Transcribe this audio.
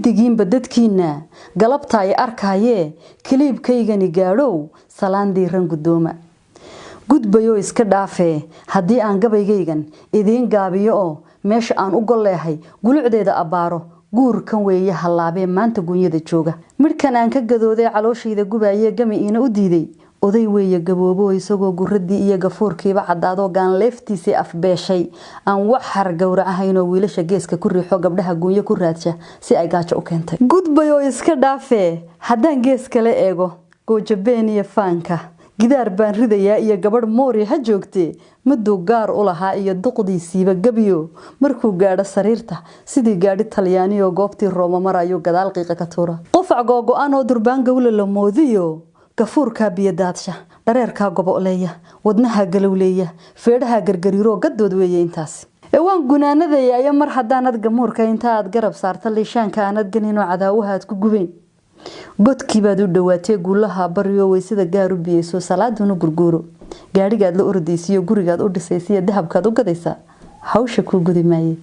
gidigiin badadkiina galabta ay arkaaye kaliibkaygani gaadhow salaandii ran gudooma gudbayo iska dhaafee hadii aan gabaygaygan idin gaabiyo oo meesha aan u golleehay gulucdeeda abaaro guurkan weeye halaabee maanta gunyada jooga midkan aan ka gadooday calooshayda gubaayee gami ina u diiday oday weeye gaboobo isagoo guradii iyo gafuurkiiba cadaado gaan leeftiisii afbeeshay aan wax har gowracahayn oo wiilasha geeska ku riixo gabdhaha guunyo ku raadsha si ay gaajo u keentay gudbayo iska dhaafee haddaan gees kale eego goojabeen iyo faanka gidaar baan ridayaa iyo gabadh moori ha joogtee maduu gaar u lahaa iyo duqdiisiiba gabiyo markuu gaadho sariirta sidii gaadhi talyaani oo goobtii Rooma marayo gadaal qiiqa ka tuura qofac googo'an oo durbaan gowla la moodiyo gafuurka biyadaadsha dhareerka goboleeya wadnaha galowleeya feedhaha gargariiro gadood weeye intaas waan gunaanadaya mar hadaanad gamuurka inta aad garab saarta liishaanka aanad ganino cadaawahaad ku gubeen godkii baad u dhawaatay guulaha bariyo weysada gaar u biyeyso salaaduna gurguuro gaarigaad la ordaysiyo gurigaad u dhisaysiyo dahabkaad u gadaysa hawsha ku gudi maaye